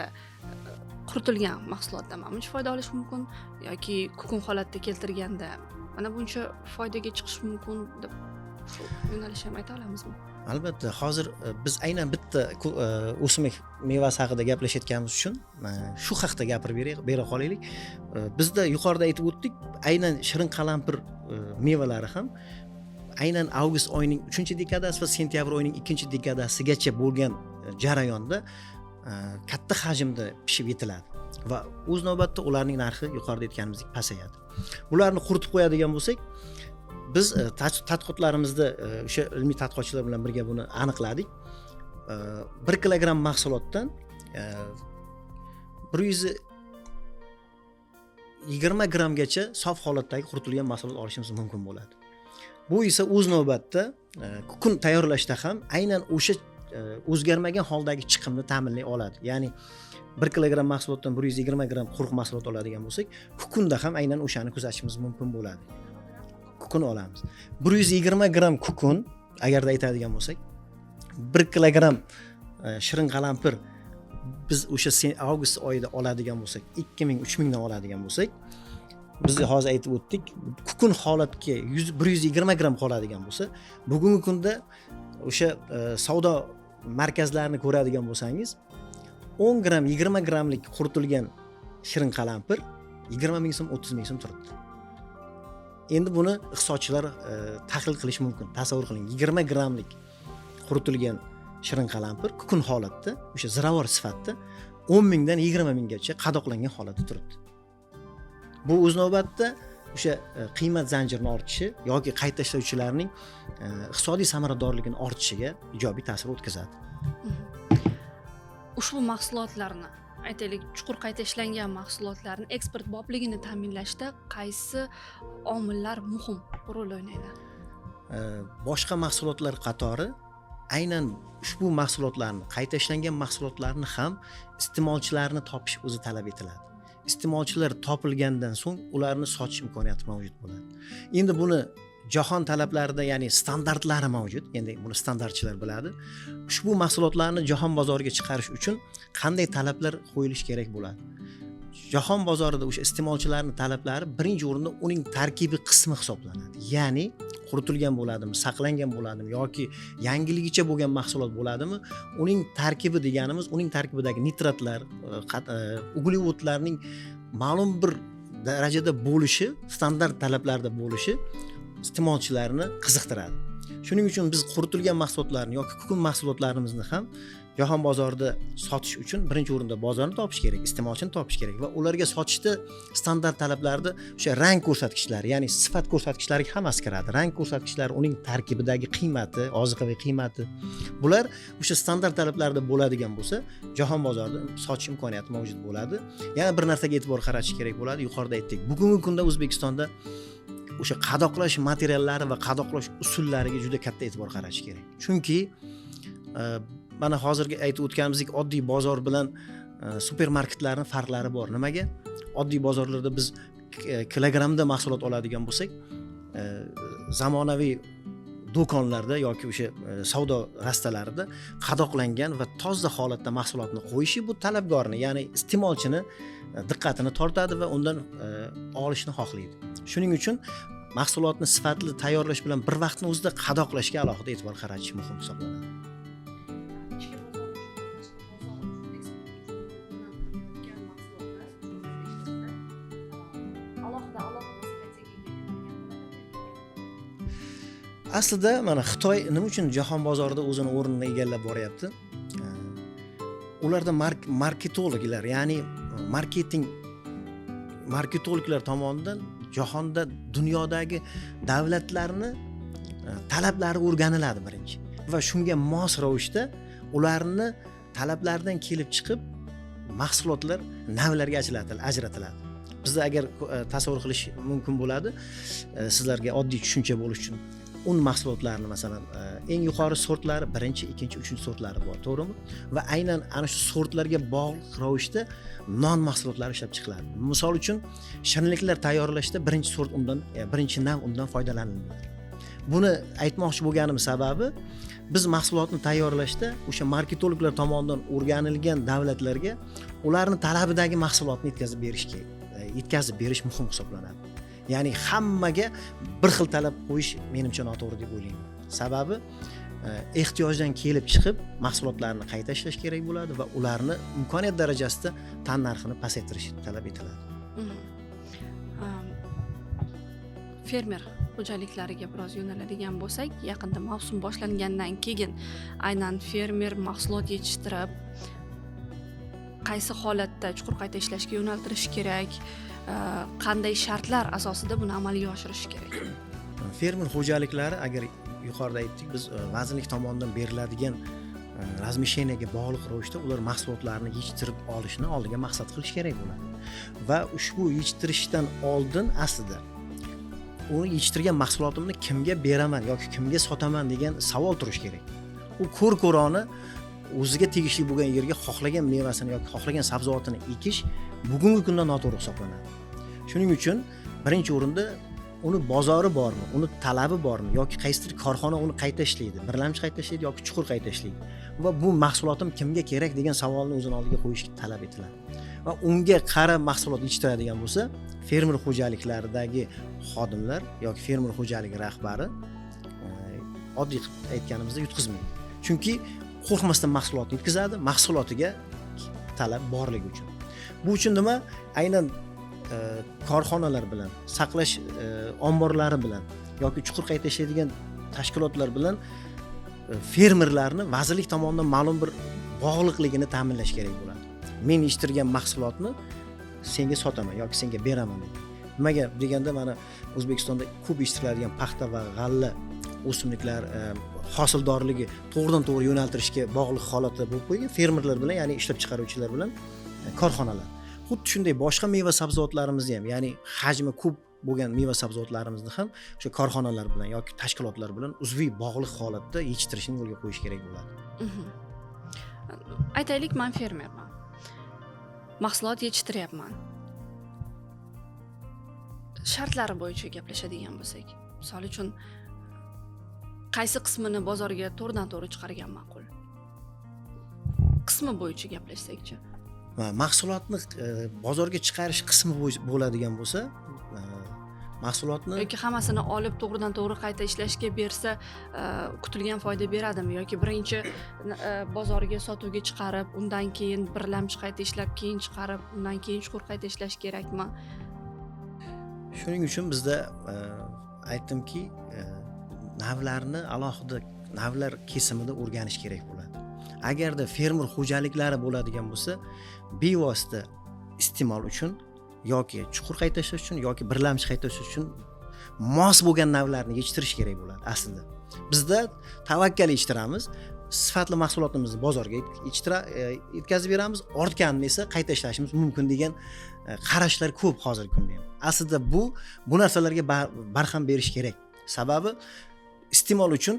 quritilgan mahsulotdan mana buncha foyda olish mumkin yoki kukun holatda keltirganda mana buncha foydaga chiqish mumkin deb shu yo'nalish ham ayta olamizmi? Albatta, hozir biz aynan bitta o'simlik mevasi haqida gaplashayotganimiz uchun shu haqida gapirib bera qolaylik. Bizda yuqorida aytib o'tdik, aynan shirin qalampir mevalari ham aynan avgust oyining 3-dekadasi va sentyabr oyining 2-dekadasigacha bo'lgan jarayonda katta hajmda pishib yetiladi va o'z navbatda ularning narxi yuqorida aytganimizdek pasayadi. Bularni quritib qo'yadigan bo'lsak, biz tadqiqotlarimizda o'sha ilmiy tadqiqotchilar bilan birga buni aniqladik. 1 kilogramm mahsulotdan 120 grammgacha sof holatdagi quritilgan mahsulot olishimiz mumkin bo'ladi. Bu esa o'z navbatda kukun tayyorlashda ham aynan o'sha o'zgarmagan holdagi chiqimni ta'minlay oladi. Ya'ni 1 kilogramm mahsulotdan 120 gramm quruq mahsulot oladigan bo'lsak, kukunda ham aynan o'shani kuzatishimiz mumkin bo'ladi. Kukun olamiz. 120 gramm kukun agarda aytadigan bo'lsak, 1 kilogramm shirin qalampir biz o'sha avgust oyida oladigan bo'lsak, 2000-3000 dan oladigan bo'lsak, biz hozir aytib o'tdik, kukun holatga 120 gramm qoladigan bo'lsa, bugungi kunda o'sha savdo markazlarini ko'radigan bo'lsangiz, 10 gramm, 20 grammlik quritilgan shirin qalampir 20 ming so'm, 30 ming so'm turibdi. Endi buni iqtisodchilar tahlil qilish mumkin. Tasavvur qiling, 20 grammlik quritilgan shirin qalampir kukun holatda, o'sha ziravor sifatida 10 mingdan 20 minggacha qadoqlangan holatda turibdi. Bu o'z navbatda o'sha qiymat zanjirining ortishi yoki qayta ishlovchilarning iqtisodiy samaradorligini ortishiga ijobiy ta'sir o'tkazadi. Ushbu mahsulotlarni, aytaylik, chuqur qayta ishlangan mahsulotlarni eksportbopligini ta'minlashda qaysi omillar muhim rol o'ynaydi? Boshqa mahsulotlar qatori aynan ushbu mahsulotlarni, qayta ishlangan mahsulotlarni ham iste'molchilarni topish o'zi talab etiladi. Iste'molchilar topilgandan so'ng ularni sotish imkoniyati mavjud bo'ladi. Endi buni jahon talablarida, ya'ni standartlari mavjud. Endi buni standartchilar biladi. Ushbu mahsulotlarni jahon bozoriga chiqarish uchun qanday talablar qo'yilishi kerak bo'ladi? Jahon bozorida o'sha iste'molchilarning talablari birinchi o'rinda uning tarkibiy qismi hisoblanadi. Ya'ni quritilgan bo'ladimi, saqlangan bo'ladimi yoki yangiligicha bo'lgan mahsulot bo'ladimi, uning tarkibi deganimiz, uning tarkibidagi nitratlar, uglevodlarning ma'lum bir darajada bo'lishi, standart talablarda bo'lishi iste'molchilarni qiziqtiradi. Shuning uchun biz quritilgan mahsulotlarni yoki kukun mahsulotlarimizni ham jahon bozorida sotish uchun birinchi o'rinda bozorni topish kerak, iste'molchini topish kerak va ularga sotishda standart talablarda o'sha rang ko'rsatkichlari, ya'ni sifat ko'rsatkichlariga hammasi kiradi. Rang ko'rsatkichlari, uning tarkibidagi qiymati, oziqaviy qiymati, bular o'sha standart talablarda bo'ladigan bo'lsa, jahon bozorida sotish imkoniyati mavjud bo'ladi. Yana bir narsaga e'tibor qaratish kerak bo'ladi. Yuqorida aytdik, bugungi kunda O'zbekistonda o'sha qadoqlash materiallari va qadoqlash usullariga juda katta e'tibor qaratish kerak. Chunki mana hozirgi aytib o'tganimizdek oddiy bozor bilan supermarketlarning farqlari bor. Nimaga? Oddiy bozorlarda biz kilogrammda mahsulot oladigan bo'lsak, zamonaviy do'konlarda yoki o'sha savdo rastalarida qadoqlangan va toza holatda mahsulotni qo'yishi bu talabgorni, ya'ni iste'molchini diqqatini tortadi va undan olishni xohlaydi. Shuning uchun mahsulotni sifatli tayyorlash bilan bir vaqtni o'zida qadoqlashga alohida e'tibor qaratish muhim hisoblanadi. Aslida mana Xitoy nima uchun jahon bozorida o'zini o'rnini egallab boryapti? Ularda marketologlar, ya'ni marketologlar tomonidan jahonda dunyodagi davlatlarni talablari o'rganiladi birinchi va shunga mos ravishda ularni talablaridan kelib chiqib mahsulotlar navlarga ajratiladi. Bizda agar tasavvur qilish mumkin bo'ladi, sizlarga oddiy tushuncha bo'lish uchun un mahsulotlarini masalan eng yuqori sortlari, birinchi, ikkinchi, uchinchi sortlari bor, to'g'rimi? Va aynan ana shu sortlarga bog'liq ravishda non mahsulotlari ishlab chiqiladi. Misol uchun shirinliklar tayyorlashda birinchi sort undan, birinchi nav undan foydalanilmaydi. Buni aytmoqchi bo'lganim sababi biz mahsulotni tayyorlashda o'sha marketologlar tomonidan o'rganilgan davlatlarga ularni talabidagi mahsulotni yetkazib berish muhim hisoblanadi. Ya'ni hammaga bir xil talab qo'yish menimcha noto'g'ri deb o'ylayman. Sababi ehtiyojdan kelib chiqib mahsulotlarni qayta ishlash kerak bo'ladi va ularni imkoniyat darajasida tan narxini pasaytirish talab etiladi. Fermer xo'jaliklariga biroz yo'naladigan bo'lsak, yaqinda mavsum boshlangandan keyin aynan fermer mahsulot yetishtirib qaysi holatda chuqur qayta ishlashga yo'naltirish kerak, qanday shartlar asosida buni amalga oshirish kerak? Fermer xo'jaliklari, agar yuqorida aytdik, biz vazirlik tomonidan beriladigan razmisheniyaga bog'liq ravishda ular mahsulotlarni yetishtirib olishni oldiga maqsad qilish kerak bo'ladi. Va ushbu yetishtirishdan oldin aslida uni yetishtirgan mahsulotimni kimga beraman yoki kimga sotaman degan savol turishi kerak. U ko'r-ko'rona o'ziga tegishli bo'lgan yerga xohlagan mevasini yoki xohlagan sabzavotini ekish bugungi kunda noto'g'ri hisoblanadi. Shuning uchun birinchi o'rinda uni bozori bormi, uni talabi bormi yoki qaysidir korxona uni qayta ishlaydi, birlamchi qayta ishlaydi yoki chuqur qayta ishlaydi va bu mahsulotim kimga kerak degan savolni o'zini oldiga qo'yish talab etiladi. Va unga qarab mahsulot yetishtiradigan bo'lsa, fermer xo'jaliklaridagi xodimlar yoki fermer xo'jaligi rahbari oddiy aytganimizda yutqizmaydi. Chunki qo'rqmasdan mahsulotni yetkazadi, mahsulotiga talab borligi uchun. Bu uchun nima? Aynan korxonalar bilan, saqlash omborlari bilan yoki chuqur qayta ishlaydigan tashkilotlar bilan fermerlarni vazirlik tomonidan ma'lum bir bog'liqligini ta'minlash kerak bo'ladi. Men yetishtirgan mahsulotni senga sotaman yoki senga beraman deydi. Nimaga deganda mana O'zbekistonda ko'p yetishtiriladigan paxta va g'alla o'simliklar hosildorligi to'g'ridan-to'g'ri yo'naltirishga bog'liq holatda bo'lib qo'ygan fermerlar bilan, ya'ni ishlab chiqaruvchilar bilan korxonalar. Xuddi shunday boshqa meva sabzavotlarimizni ham, ya'ni hajmi ko'p bo'lgan meva sabzavotlarimizni ham o'sha korxonalar bilan yoki tashkilotlar bilan uzviy bog'liq holatda yetishtirishni yo'lga qo'yish kerak bo'ladi. Aytaylik, men fermerman. Mahsulot yetishtiryapman. Shartlari bo'yicha gaplashadigan bo'lsak, misol uchun qaysi qismini bozorga to'g'ridan-to'g'ri chiqargan ma'qul? Qismi bo'yicha gaplashsakchi. Mahsulotni bozorga chiqarish qismi bo'ladigan bo'lsa, mahsulotni yoki hammasini olib to'g'ridan-to'g'ri qayta ishlashga bersa, kutilgan foyda beradimi yoki birinchi bozorga sotuvga chiqarib, undan keyin birlamchi qayta ishlab, keyin chiqarib, undan keyin chuqur qayta ishlash kerakmi? Shuning uchun bizda aytdimki, navlarni alohida navlar kesimida o'rganish kerak bo'ladi. Agarda fermer xo'jaliklari bo'ladigan bo'lsa, bevosita iste'mol uchun yoki chuqur qayta ishlash uchun yoki birlamchi qayta ishlash uchun mos bo'lgan navlarni yetishtirish kerak bo'ladi aslida. Bizda tavakkal yetishtiramiz, sifatli mahsulotimizni bozorga yetkazib beramiz, ortganini esa qayta ishlashimiz mumkin degan qarashlar ko'p hozirgi kunda ham. Aslida bu narsalarga barham berish kerak. Sababi iste'mol uchun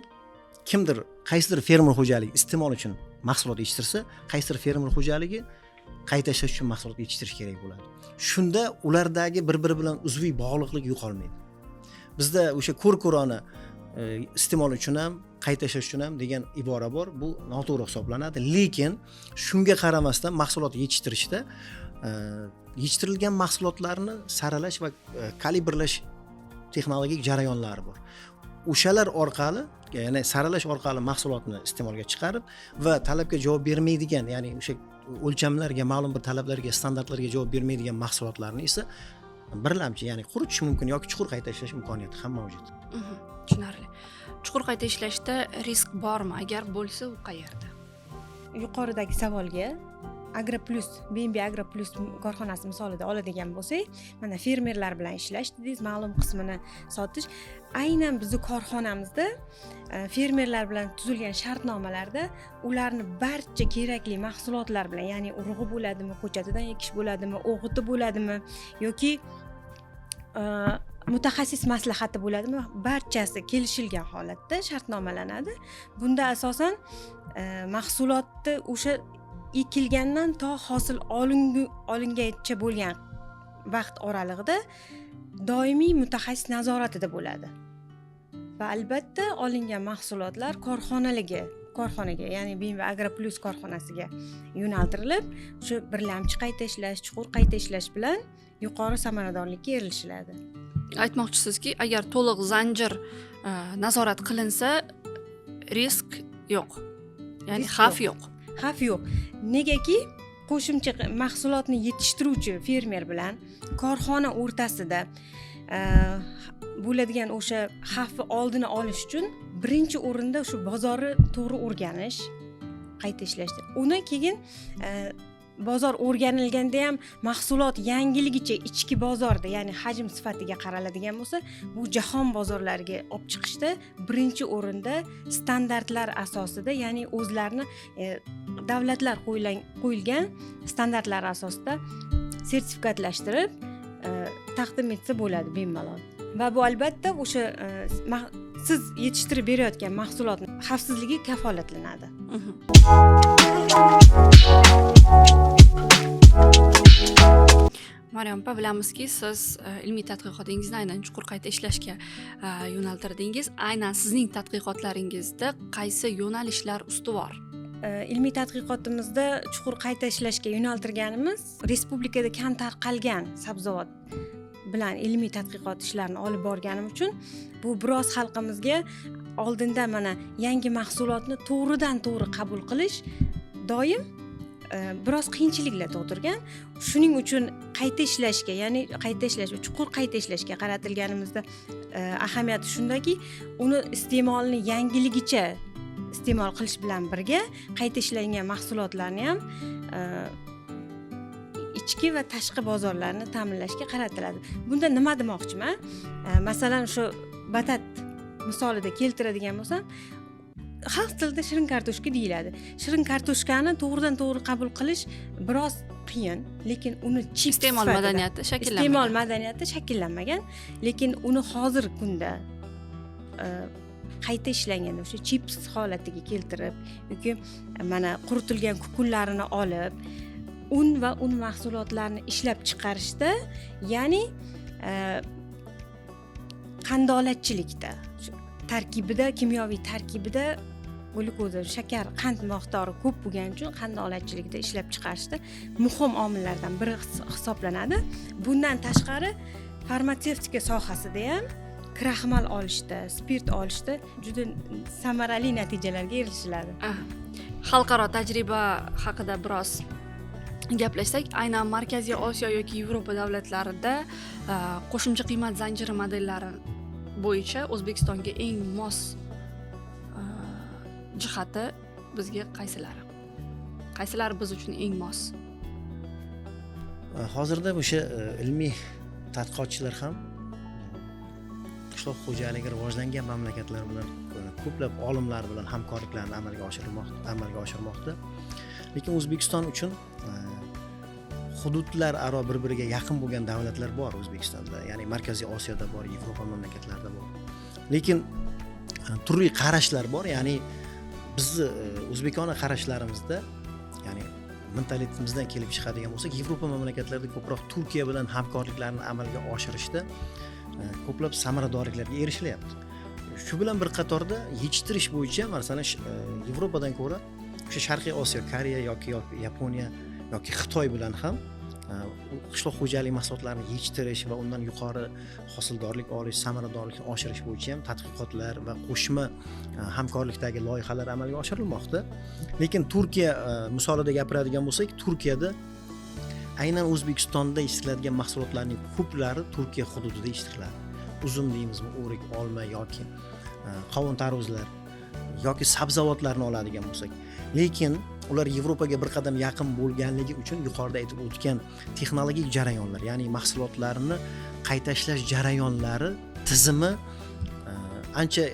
kimdir, qaysidir fermer xo'jaligi iste'mol uchun mahsulot yetishtirsa, qaysidir fermer xo'jaligi qayta ishlash uchun mahsulot yetishtirish kerak bo'ladi. Shunda ulardagi bir-biri bilan uzviy bog'liqlik yo'qolmaydi. Bizda o'sha ko'r-ko'rona iste'mol uchun ham, qayta ishlash uchun ham degan ibora bor. Bu noto'g'ri hisoblanadi, lekin shunga qaramasdan mahsulot yetishtirishda yetishtirilgan mahsulotlarni saralash va kalibrlash texnologik jarayonlari bor. O'shalar orqali, ya'ni saralash orqali mahsulotni iste'molga chiqarib va talabga javob bermaydigan, ya'ni o'sha o'lchamlarga, ma'lum bir talablarga, standartlarga javob bermaydigan mahsulotlarni esa birlamchi, ya'ni quritish mumkin yoki chuqur qayta ishlash imkoniyati ham mavjud. Tushunarli. Chuqur qayta ishlashda risk bormi? Agar bo'lsa, u qayerda? Yuqoridagi savolga Agroplus, BNB Agroplus korxonasi misolida oladigan bo'lsak, mana fermerlar bilan ishlash dedingiz, ma'lum qismini sotish. Aynan bizning korxonamizda fermerlar bilan tuzilgan shartnomalarda ularni barcha kerakli mahsulotlar bilan, ya'ni urug'i bo'ladimi, ko'chatidan ekish bo'ladimi, o'g'iti bo'ladimi yoki mutaxassis maslahati bo'ladimi, barchasi kelishilgan holatda shartnomalanadi. Bunda asosan mahsulotni o'sha ekilgandan to hosil olingacha bo'lgan vaqt oralig'ida doimiy mutaxassis nazoratida bo'ladi. Va albatta olingan mahsulotlar korxonaga, ya'ni BNB Agroplus korxonasiga yo'naltirilib, shu birlamchi qayta ishlash, chuqur qayta ishlash bilan yuqori samaradorlikka erishiladi. Aytmoqchisizki, agar to'liq zanjir nazorat qilinsa, risk yo'q. Ya'ni xavf yo'q. Xavf yo'q. Negaki qo'shimcha mahsulotni yetishtiruvchi fermer bilan korxona o'rtasida bo'ladigan o'sha xavfni oldini olish uchun birinchi o'rinda shu bozorni to'g'ri o'rganish, qayta ishlashdir. Undan keyin bozor o'rganilganda ham mahsulot yangiligicha ichki bozorda, ya'ni hajm sifatiga qaraladigan bo'lsa, bu jahon bozorlariga olib chiqishda birinchi o'rinda standartlar asosida, ya'ni o'zlarini davlatlar qo'yilgan standartlar asosida sertifikatlashtirib taqdim etsa bo'ladi bemalol. Va bu albatta o'sha siz yetishtirib berayotgan mahsulotning xavfsizligi kafolatlanadi. Maryam opa, bilamizki, siz ilmiy tadqiqotingizni aynan chuqur qayta ishlashga yo'naltirdingiz. Aynan sizning tadqiqotlaringizda qaysi yo'nalishlar ustuvor? Ilmiy tadqiqotimizda chuqur qayta ishlashga yo'naltirganimiz respublikada kam tarqalgan sabzavot bilan ilmiy tadqiqot ishlarini olib borganim uchun bu biroz xalqimizga oldinda mana yangi mahsulotni to'g'ridan to'g'ri qabul qilish doim biroz qiyinchiliklar tug'dirgan. Shuning uchun qayta ishlashga, ya'ni qayta ishlash, chuqur qayta ishlashga qaratilganimizda ahamiyati shundaki, uni iste'molni yangiligicha iste'mol qilish bilan birga qayta ishlangan mahsulotlarni ham ichki va tashqi bozorlarni ta'minlashga qaratiladi. Bunda nima demoqchiman? Masalan, shu batat misolida keltiradigan bo'lsam, xalq tilida shirin kartoshka deyiladi. Shirin kartoshkani to'g'ridan to'g'ri qabul qilish biroz qiyin, lekin uni chips iste'mol madaniyati shakllanmagan. Iste'mol madaniyati shakllanmagan, lekin uni hozir kunda qayta ishlangan o'sha chips holatiga keltirib yoki mana quritilgan kukunlarini olib un va un mahsulotlarini ishlab chiqarishda, ya'ni qandolatchilikda, tarkibida, kimyoviy tarkibida glyukoza, shakar, qand miqdori ko'p bo'lgani uchun qandolatchilikda ishlab chiqarishda muhim omillardan biri hisoblanadi. Bundan tashqari farmatsevtika sohasida ham kraxmal olishda, spirt olishda juda samarali natijalarga erishiladi. Xalqaro tajriba haqida biroz gaplashsak, aynan Markaziy Osiyo yoki Yevropa davlatlarida qo'shimcha qiymat zanjiri modellari bo'yicha O'zbekistonga eng mos jihati bizga qaysilari? Qaysilari biz uchun eng mos? Hozirda o'sha ilmiy tadqiqotchilar ham qishloq xo'jaligi rivojlangan mamlakatlar bilan ko'plab olimlar bilan hamkorliklarni amalga oshirmoqda. Lekin O'zbekiston uchun hududlar aro bir-biriga yaqin bo'lgan davlatlar bor O'zbekistonda, ya'ni Markaziy Osiyoda bor, Yevropa mamlakatlarida bor. Lekin turli qarashlar bor, ya'ni bizni o'zbekona qarashlarimizda, ya'ni mentalitetimizdan kelib chiqadigan bo'lsak, Yevropa mamlakatlarida ko'proq Turkiya bilan hamkorliklarni amalga oshirishda ko'plab samaradorliklarga erishilyapti. Shu bilan bir qatorda yetishtirish bo'yicha, masalan, Yevropadan ko'ra o'sha Sharqiy Osiyo, Koreya yoki Yaponiya yoki Xitoy bilan ham qishloq xo'jaligi mahsulotlarini yetishtirish va undan yuqori hosildorlik olish, samaradorlikni oshirish bo'yicha ham tadqiqotlar va qo'shma hamkorlikdagi loyihalar amalga oshirilmoqda. Lekin Turkiya misolida gapiradigan bo'lsak, Turkiyada aynan O'zbekistonda yetishtiriladigan mahsulotlarning ko'plari Turkiya hududida yetishtiriladi. Uzum deymizmi, o'rik, olma yoki qovun tarvuzlar yoki sabzavotlarni oladigan bo'lsak, lekin ular Yevropaga bir qadam yaqin bo'lganligi uchun yuqorida aytib o'tgan texnologik jarayonlar, ya'ni mahsulotlarni qayta ishlash jarayonlari tizimi ancha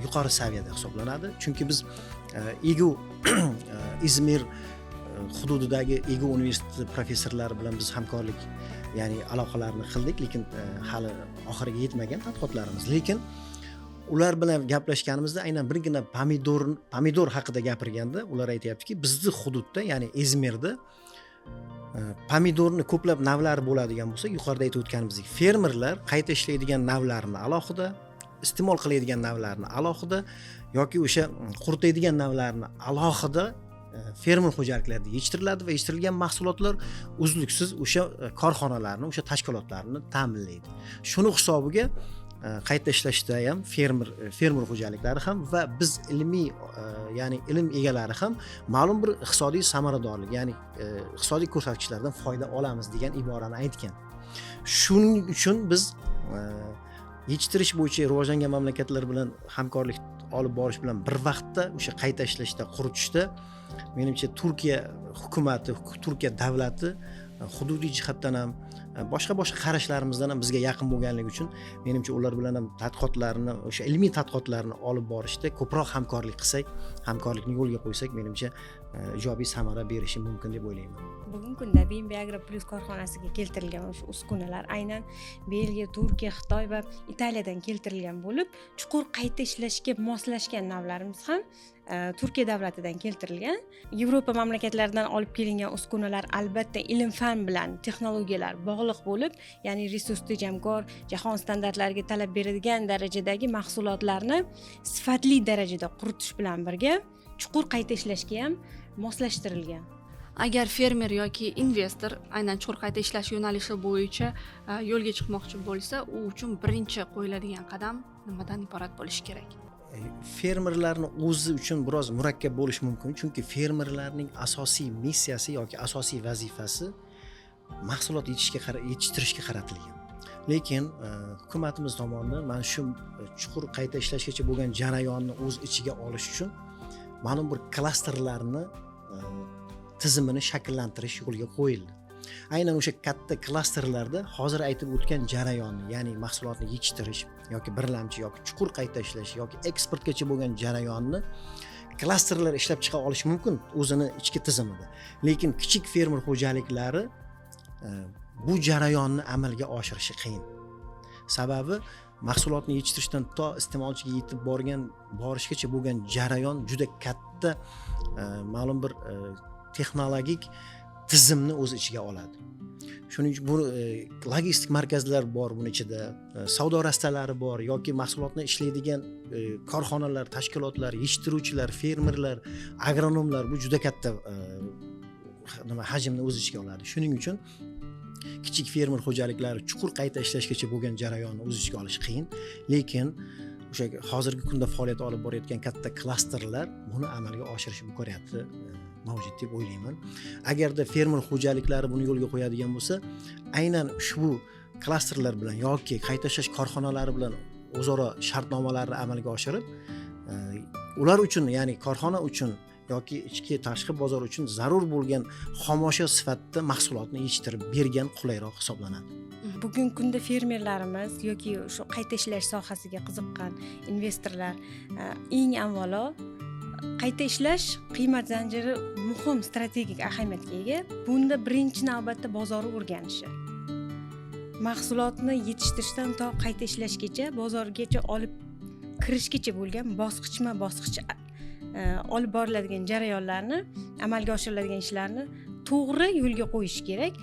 yuqori saviyada hisoblanadi. Chunki biz EGU Izmir hududidagi EGU universiteti professorlari bilan biz hamkorlik, ya'ni aloqalarni qildik, lekin hali oxiriga yetmagan tadqiqotlarimiz. Lekin ular bilan gaplashganimizda aynan birgina pomidor haqida gapirganda ular aytayaptiki, bizni hududda, ya'ni Izmirda pomidorni ko'plab navlari bo'ladigan bo'lsa, yuqorida aytib o'tganimizdek, fermerlar qayta ishlaydigan navlarini alohida, iste'mol qiladigan navlarini alohida yoki o'sha quritadigan navlarini alohida fermer xo'jaliklarida yetishtiriladi va yetishtirilgan mahsulotlar uzluksiz o'sha korxonalarni, o'sha tashkilotlarni ta'minlaydi. Shuni hisobiga qayta ishlashda ham fermer xo'jaliklari ham va biz ilmiy, ya'ni ilm egalari ham ma'lum bir iqtisodiy samaradorlik, ya'ni iqtisodiy ko'rsatkichlardan foyda olamiz degan iborani aytgan. Shuning uchun biz yetishtirish bo'yicha rivojlangan mamlakatlar bilan hamkorlik olib borish bilan bir vaqtda o'sha qayta ishlashda, quritishda menimcha Turkiya hukumati, Turkiya davlati hududiy jihatdan ham boshqa qarashlarimizdan ham bizga yaqin bo'lganligi uchun menimcha ular bilan ham tadqiqotlarni, o'sha ilmiy tadqiqotlarni olib borishda ko'proq hamkorlik qilsak, hamkorlikni yo'lga qo'ysak, menimcha ijobiy samara berishi mumkin deb o'ylayman. Bugungi kunda BMB Agro Plus korxonasiga keltirilgan o'sha uskunalar aynan Belgiya, Turkiya, Xitoy va Italiyadan keltirilgan bo'lib, chuqur qayta ishlashga moslashgan navlarimiz ham Turkiya davlatidan keltirilgan. Yevropa mamlakatlaridan olib kelingan uskunalar albatta ilm-fan bilan texnologiyalar bog'liq bo'lib, ya'ni resurs tejamkor, jahon standartlariga talab beradigan darajadagi mahsulotlarni sifatli darajada quritish bilan birga chuqur qayta ishlashga ham moslashtirilgan. Agar fermer yoki investor aynan chuqur qayta ishlash yo'nalishi bo'yicha yo'lga chiqmoqchi bo'lsa, u uchun birinchi qo'yiladigan qadam nimadan iborat bo'lishi kerak? Fermerlarni o'zi uchun biroz murakkab bo'lishi mumkin, chunki fermerlarning asosiy missiyasi yoki asosiy vazifasi mahsulot yetishtirishga qaratilgan. Lekin hukumatimiz tomonidan mana shu chuqur qayta ishlashgacha bo'lgan jarayonni o'z ichiga olish uchun ma'lum bir klasterlarni tizimini shakllantirish yo'lga qo'yildi. Aynan o'sha katta klasterlarda hozir aytib o'tgan jarayonni, ya'ni mahsulotni yetishtirish yoki birlamchi yoki chuqur qayta ishlash yoki eksportgacha bo'lgan jarayonni klasterlar ishlab chiqa olish mumkin o'zini ichki tizimida. Lekin kichik fermer xo'jaliklari bu jarayonni amalga oshirishi qiyin. Sababi mahsulotni yetishtirishdan to iste'molchiga yetib borishgacha bo'lgan jarayon juda katta ma'lum bir texnologik tizimni o'z ichiga oladi. Shuning uchun bu logistik markazlar bor, buning ichida savdo rastalari bor yoki mahsulotni ishlaydigan korxonalar, tashkilotlar, yetishtiruvchilar, fermerlar, agronomlar, bu juda katta hajmni o'z ichiga oladi. Shuning uchun kichik fermer xo'jaliklari chuqur qayta ishlashgacha bo'lgan jarayonni o'z ichiga olish qiyin, lekin o'sha hozirgi kunda faoliyat olib borayotgan katta klasterlar buni amalga oshirish imkoniyati mavjud deb o'ylayman. Agarda fermer xo'jaliklari buni yo'lga qo'yadigan bo'lsa, aynan ushbu klasterlar bilan yoki qayta ishlash korxonalari bilan o'zaro shartnomalarni amalga oshirib, ular uchun, ya'ni korxona uchun yoki ichki tashqi bozor uchun zarur bo'lgan xomashyo sifatida mahsulotni yetishtirib bergan qulayroq hisoblanadi. Bugungi kunda fermerlarimiz yoki shu qayta ishlash sohasiga qiziqqan investorlar eng avvalo qayta ishlash qiymat zanjiri muhim strategik ahamiyatga ega. Bunda birinchi navbatda bozorni o'rganishi. Mahsulotni yetishtirishdan to qayta ishlashgacha, bozorgacha olib kirishgacha bo'lgan bosqichma-bosqich olib boriladigan jarayonlarni, amalga oshiriladigan ishlarni to'g'ri yo'lga qo'yish kerak.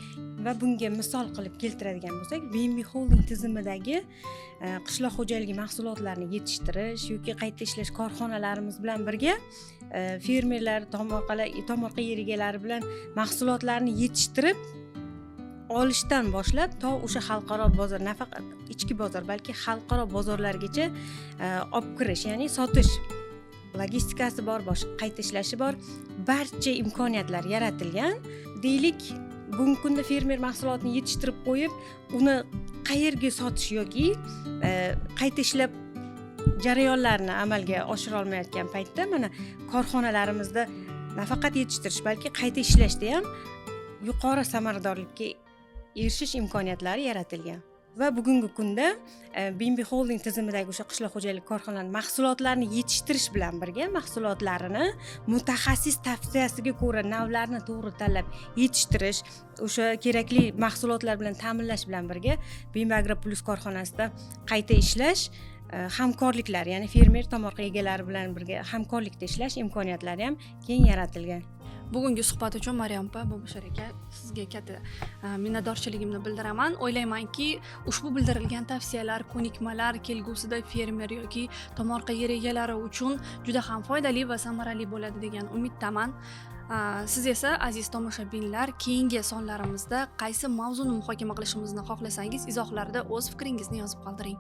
Va bunga misol qilib keltiradigan bo'lsak, BMB Holding tizimidagi qishloq xo'jaligi mahsulotlarini yetishtirish yoki qayta ishlash korxonalarimiz bilan birga fermerlar, tomorqa yer egalari bilan mahsulotlarni yetishtirib olishdan boshlab to o'sha xalqaro bozor, nafaqat ichki bozor, balki xalqaro bozorlargacha olib kirish, ya'ni sotish logistikasi bor, boshqa qayta ishlashi bor, barcha imkoniyatlar yaratilgan. Deylik, bugungi kunda fermer mahsulotni yetishtirib qo'yib, uni qayerga sotish yoki qayta ishlab jarayonlarni amalga oshira olmayotgan paytda mana korxonalarimizda nafaqat yetishtirish, balki qayta ishlashda ham yuqori samaradorlikka erishish imkoniyatlari yaratilgan. Va bugungi kunda Bimbi Holding tizimidagi o'sha qishloq xo'jalik korxonalari mahsulotlarni yetishtirish bilan birga mahsulotlarini mutaxassis tavsiyasiga ko'ra navlarni to'g'ri tanlab yetishtirish, o'sha kerakli mahsulotlar bilan ta'minlash bilan birga Bimbi Agro Plus korxonasida qayta ishlash hamkorliklar, ya'ni fermer tomorqa egalari bilan birga hamkorlikda ishlash imkoniyatlari ham keng yaratilgan. Bugungi suhbat uchun Maryam opa, Bobashar aka, sizga katta minnatdorchiligimni bildiraman. O'ylaymanki, ushbu bildirilgan tavsiyalar, ko'nikmalar kelgusida fermer yoki tomorqa yer egalari uchun juda ham foydali va samarali bo'ladi degan umiddaman. Siz esa aziz tomoshabinlar, keyingi sonlarimizda qaysi mavzuni muhokama qilishimizni xohlasangiz, izohlarda o'z fikringizni yozib qoldiring.